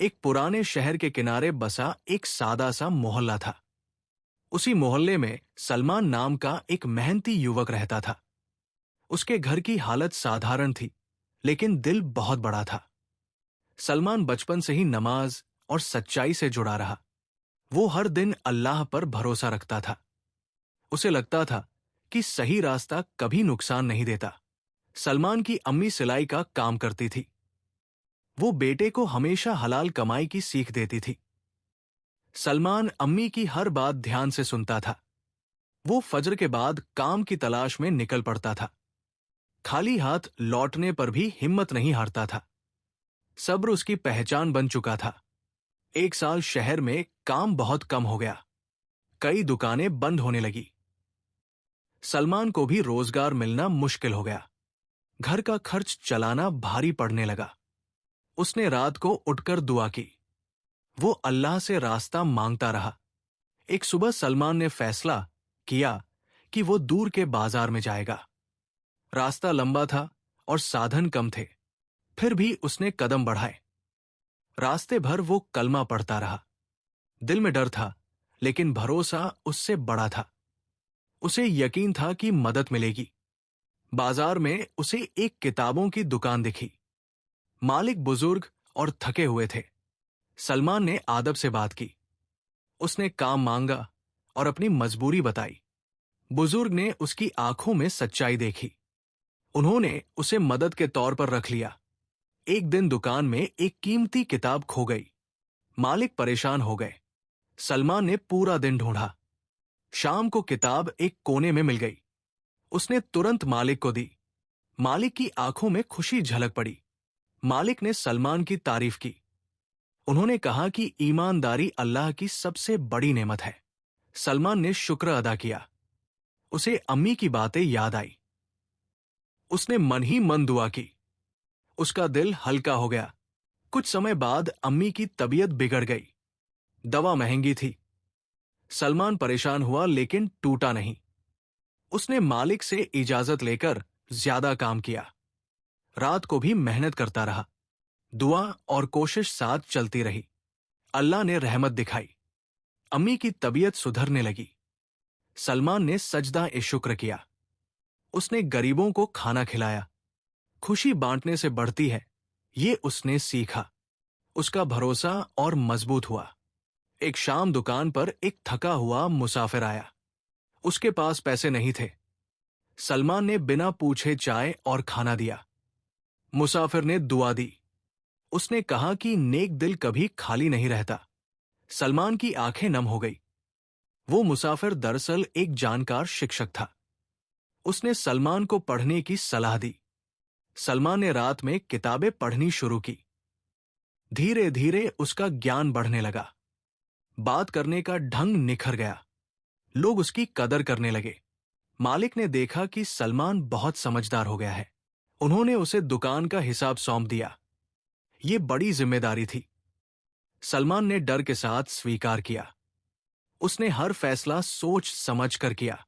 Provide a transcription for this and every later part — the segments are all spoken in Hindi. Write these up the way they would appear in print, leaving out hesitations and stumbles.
एक पुराने शहर के किनारे बसा एक सादा सा मोहल्ला था। उसी मोहल्ले में सलमान नाम का एक मेहनती युवक रहता था। उसके घर की हालत साधारण थी, लेकिन दिल बहुत बड़ा था। सलमान बचपन से ही नमाज और सच्चाई से जुड़ा रहा। वो हर दिन अल्लाह पर भरोसा रखता था। उसे लगता था कि सही रास्ता कभी नुकसान नहीं देता। सलमान की अम्मी सिलाई का काम करती थी। वो बेटे को हमेशा हलाल कमाई की सीख देती थी। सलमान अम्मी की हर बात ध्यान से सुनता था। वो फजर के बाद काम की तलाश में निकल पड़ता था। खाली हाथ लौटने पर भी हिम्मत नहीं हारता था। सब्र उसकी पहचान बन चुका था। एक साल शहर में काम बहुत कम हो गया। कई दुकानें बंद होने लगी। सलमान को भी रोजगार मिलना मुश्किल हो गया। घर का खर्च चलाना भारी पड़ने लगा। उसने रात को उठकर दुआ की। वो अल्लाह से रास्ता मांगता रहा। एक सुबह सलमान ने फैसला किया कि वो दूर के बाजार में जाएगा। रास्ता लंबा था और साधन कम थे, फिर भी उसने कदम बढ़ाए। रास्ते भर वो कलमा पढ़ता रहा। दिल में डर था, लेकिन भरोसा उससे बड़ा था। उसे यकीन था कि मदद मिलेगी। बाजार में उसे एक किताबों की दुकान दिखी। मालिक बुजुर्ग और थके हुए थे। सलमान ने आदब से बात की। उसने काम मांगा और अपनी मजबूरी बताई। बुजुर्ग ने उसकी आंखों में सच्चाई देखी। उन्होंने उसे मदद के तौर पर रख लिया। एक दिन दुकान में एक कीमती किताब खो गई। मालिक परेशान हो गए। सलमान ने पूरा दिन ढूंढा। शाम को किताब एक कोने में मिल गई। उसने तुरंत मालिक को दी। मालिक की आंखों में खुशी झलक पड़ी। मालिक ने सलमान की तारीफ की। उन्होंने कहा कि ईमानदारी अल्लाह की सबसे बड़ी नेमत है। सलमान ने शुक्र अदा किया। उसे अम्मी की बातें याद आई। उसने मन ही मन दुआ की। उसका दिल हल्का हो गया। कुछ समय बाद अम्मी की तबीयत बिगड़ गई। दवा महंगी थी। सलमान परेशान हुआ, लेकिन टूटा नहीं। उसने मालिक से इजाजत लेकर ज्यादा काम किया। रात को भी मेहनत करता रहा। दुआ और कोशिश साथ चलती रही। अल्लाह ने रहमत दिखाई। अम्मी की तबीयत सुधरने लगी। सलमान ने सजदा ए शुक्र किया। उसने गरीबों को खाना खिलाया। खुशी बांटने से बढ़ती है, ये उसने सीखा। उसका भरोसा और मजबूत हुआ। एक शाम दुकान पर एक थका हुआ मुसाफिर आया। उसके पास पैसे नहीं थे। सलमान ने बिना पूछे चाय और खाना दिया। मुसाफिर ने दुआ दी। उसने कहा कि नेक दिल कभी खाली नहीं रहता। सलमान की आंखें नम हो गई। वो मुसाफिर दरअसल एक जानकार शिक्षक था। उसने सलमान को पढ़ने की सलाह दी। सलमान ने रात में किताबें पढ़नी शुरू की। धीरे धीरे उसका ज्ञान बढ़ने लगा। बात करने का ढंग निखर गया। लोग उसकी कदर करने लगे। मालिक ने देखा कि सलमान बहुत समझदार हो गया है। उन्होंने उसे दुकान का हिसाब सौंप दिया। ये बड़ी जिम्मेदारी थी। सलमान ने डर के साथ स्वीकार किया। उसने हर फैसला सोच समझ कर किया।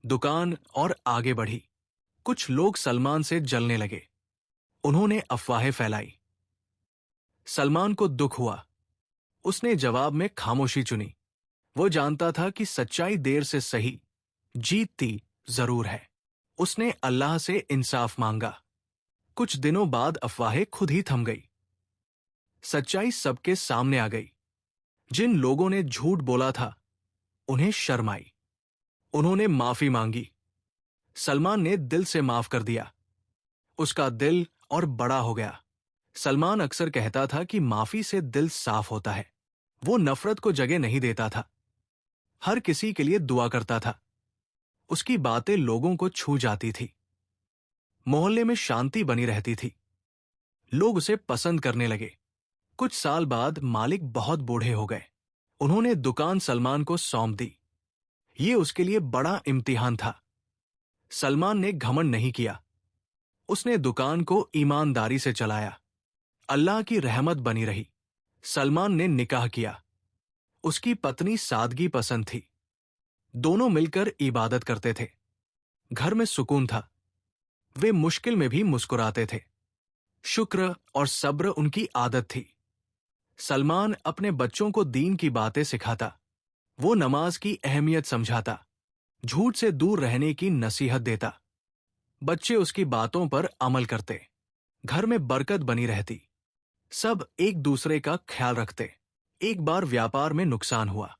दुकान और आगे बढ़ी। कुछ लोग सलमान से जलने लगे। उन्होंने अफवाहें फैलाई। सलमान को दुख हुआ। उसने जवाब में खामोशी चुनी। वो जानता था कि सच्चाई देर से सही जीतती जरूर है। उसने अल्लाह से इंसाफ मांगा। कुछ दिनों बाद अफवाहें खुद ही थम गई। सच्चाई सबके सामने आ गई। जिन लोगों ने झूठ बोला था, उन्हें शर्म आई। उन्होंने माफी मांगी। सलमान ने दिल से माफ कर दिया। उसका दिल और बड़ा हो गया। सलमान अक्सर कहता था कि माफी से दिल साफ होता है। वो नफरत को जगह नहीं देता था। हर किसी के लिए दुआ करता था। उसकी बातें लोगों को छू जाती थी। मोहल्ले में शांति बनी रहती थी। लोग उसे पसंद करने लगे। कुछ साल बाद मालिक बहुत बूढ़े हो गए। उन्होंने दुकान सलमान को सौंप दी। ये उसके लिए बड़ा इम्तिहान था। सलमान ने घमंड नहीं किया। उसने दुकान को ईमानदारी से चलाया। अल्लाह की रहमत बनी रही। सलमान ने निकाह किया। उसकी पत्नी सादगी पसंद थी। दोनों मिलकर इबादत करते थे। घर में सुकून था। वे मुश्किल में भी मुस्कुराते थे। शुक्र और सब्र उनकी आदत थी। सलमान अपने बच्चों को दीन की बातें सिखाता। वो नमाज की अहमियत समझाता, झूठ से दूर रहने की नसीहत देता। बच्चे उसकी बातों पर अमल करते, घर में बरकत बनी रहती, सब एक दूसरे का ख्याल रखते। एक बार व्यापार में नुकसान हुआ,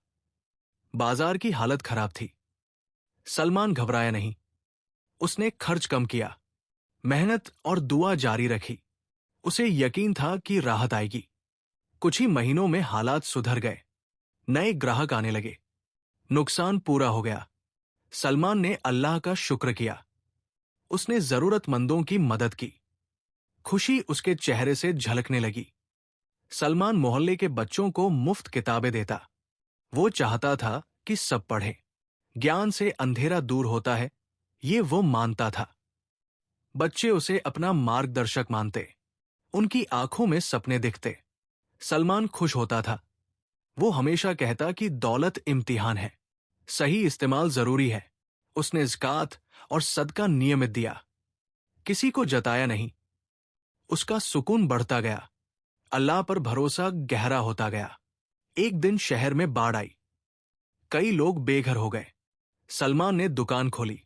बाजार की हालत खराब थी। सलमान घबराया नहीं, उसने खर्च कम किया, मेहनत और दुआ जारी रखी। उसे यकीन था कि राहत आएगी। कुछ ही महीनों में हालात सुधर गए, नए ग्राहक आने लगे, नुकसान पूरा हो गया। सलमान ने अल्लाह का शुक्र किया, उसने जरूरतमंदों की मदद की। खुशी उसके चेहरे से झलकने लगी। सलमान मोहल्ले के बच्चों को मुफ्त किताबें देता। वो चाहता था कि सब पढ़ें। ज्ञान से अंधेरा दूर होता है, ये वो मानता था। बच्चे उसे अपना मार्गदर्शक मानते, उनकी आंखों में सपने दिखते। सलमान खुश होता था। वो हमेशा कहता कि दौलत इम्तिहान है, सही इस्तेमाल जरूरी है। उसने ज़कात और सदका नियमित दिया, किसी को जताया नहीं। उसका सुकून बढ़ता गया, अल्लाह पर भरोसा गहरा होता गया। एक दिन शहर में बाढ़ आई, कई लोग बेघर हो गए। सलमान ने दुकान खोली,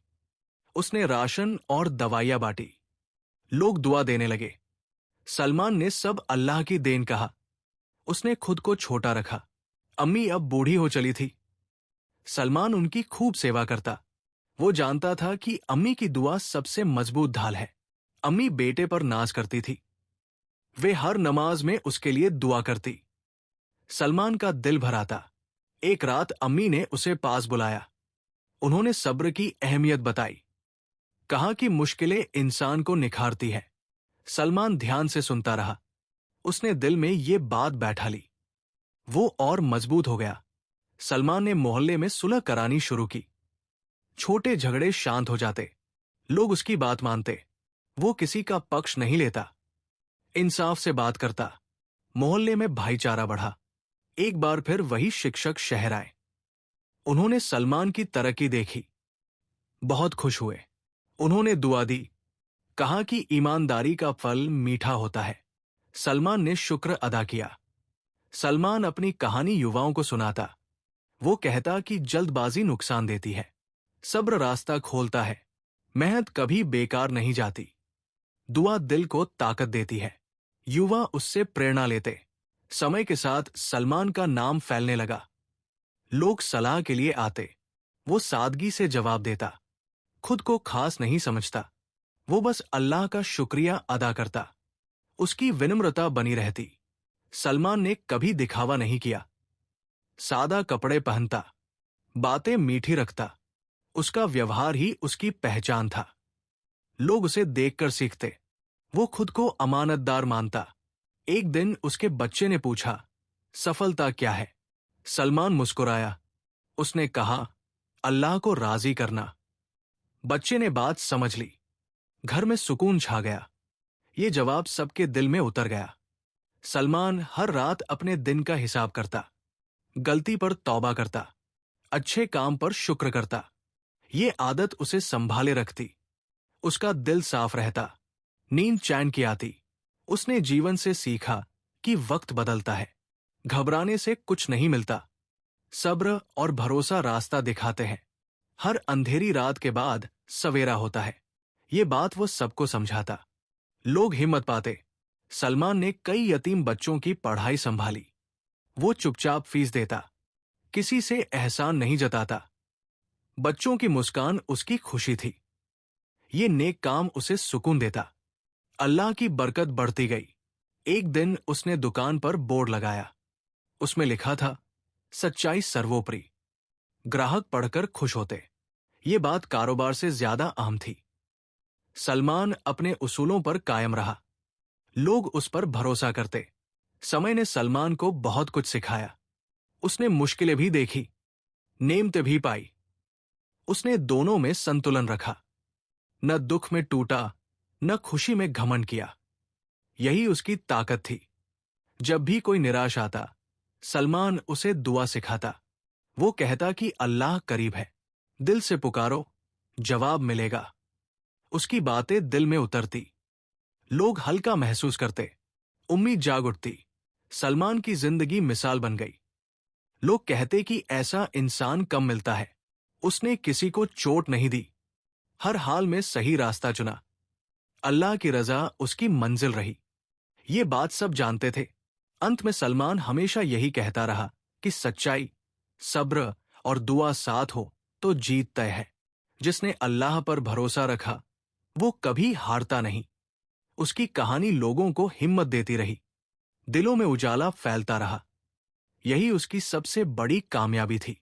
उसने राशन और दवाइयां बांटी। लोग दुआ देने लगे। सलमान ने सब अल्लाह की देन कहा। उसने खुद को छोटा रखा। अम्मी अब बूढ़ी हो चली थी, सलमान उनकी खूब सेवा करता। वो जानता था कि अम्मी की दुआ सबसे मजबूत ढाल है। अम्मी बेटे पर नाज करती थी, वे हर नमाज में उसके लिए दुआ करती। सलमान का दिल भर आता। एक रात अम्मी ने उसे पास बुलाया। उन्होंने सब्र की अहमियत बताई, कहा कि मुश्किलें इंसान को निखारती है। सलमान ध्यान से सुनता रहा, उसने दिल में ये बात बैठा ली। वो और मजबूत हो गया। सलमान ने मोहल्ले में सुलह करानी शुरू की। छोटे झगड़े शांत हो जाते, लोग उसकी बात मानते। वो किसी का पक्ष नहीं लेता, इंसाफ से बात करता। मोहल्ले में भाईचारा बढ़ा। एक बार फिर वही शिक्षक शहर आए। उन्होंने सलमान की तरक्की देखी, बहुत खुश हुए। उन्होंने दुआ दी, कहा कि ईमानदारी का फल मीठा होता है। सलमान ने शुक्र अदा किया। सलमान अपनी कहानी युवाओं को सुनाता। वो कहता कि जल्दबाजी नुकसान देती है, सब्र रास्ता खोलता है, मेहनत कभी बेकार नहीं जाती, दुआ दिल को ताकत देती है। युवा उससे प्रेरणा लेते। समय के साथ सलमान का नाम फैलने लगा। लोग सलाह के लिए आते, वो सादगी से जवाब देता, खुद को खास नहीं समझता। वो बस अल्लाह का शुक्रिया अदा करता। उसकी विनम्रता बनी रहती। सलमान ने कभी दिखावा नहीं किया, सादा कपड़े पहनता, बातें मीठी रखता। उसका व्यवहार ही उसकी पहचान था। लोग उसे देखकर सीखते। वो खुद को अमानतदार मानता। एक दिन उसके बच्चे ने पूछा, सफलता क्या है? सलमान मुस्कुराया। उसने कहा, अल्लाह को राजी करना। बच्चे ने बात समझ ली। घर में सुकून छा गया। ये जवाब सबके दिल में उतर गया। सलमान हर रात अपने दिन का हिसाब करता, गलती पर तौबा करता, अच्छे काम पर शुक्र करता। ये आदत उसे संभाले रखती। उसका दिल साफ रहता, नींद चैन की आती। उसने जीवन से सीखा कि वक्त बदलता है, घबराने से कुछ नहीं मिलता। सब्र और भरोसा रास्ता दिखाते हैं। हर अंधेरी रात के बाद सवेरा होता है। ये बात वो सबको समझाता। लोग हिम्मत पाते। सलमान ने कई यतीम बच्चों की पढ़ाई संभाली। वो चुपचाप फीस देता, किसी से एहसान नहीं जताता। बच्चों की मुस्कान उसकी खुशी थी। ये नेक काम उसे सुकून देता। अल्लाह की बरकत बढ़ती गई। एक दिन उसने दुकान पर बोर्ड लगाया। उसमें लिखा था, सच्चाई सर्वोपरि। ग्राहक पढ़कर खुश होते। ये बात कारोबार से ज्यादा अहम थी। सलमान अपने उसूलों पर कायम रहा। लोग उस पर भरोसा करते। समय ने सलमान को बहुत कुछ सिखाया। उसने मुश्किलें भी देखी, नेमतें भी पाई। उसने दोनों में संतुलन रखा, न दुख में टूटा, न खुशी में घमंड किया। यही उसकी ताकत थी। जब भी कोई निराश आता, सलमान उसे दुआ सिखाता। वो कहता कि अल्लाह करीब है, दिल से पुकारो, जवाब मिलेगा। उसकी बातें दिल में उतरती। लोग हल्का महसूस करते, उम्मीद जाग उठती। सलमान की जिंदगी मिसाल बन गई। लोग कहते कि ऐसा इंसान कम मिलता है। उसने किसी को चोट नहीं दी, हर हाल में सही रास्ता चुना। अल्लाह की रजा उसकी मंजिल रही। ये बात सब जानते थे। अंत में सलमान हमेशा यही कहता रहा कि सच्चाई, सब्र और दुआ साथ हो तो जीत तय है। जिसने अल्लाह पर भरोसा रखा वो कभी हारता नहीं। उसकी कहानी लोगों को हिम्मत देती रही, दिलों में उजाला फैलता रहा। यही उसकी सबसे बड़ी कामयाबी थी।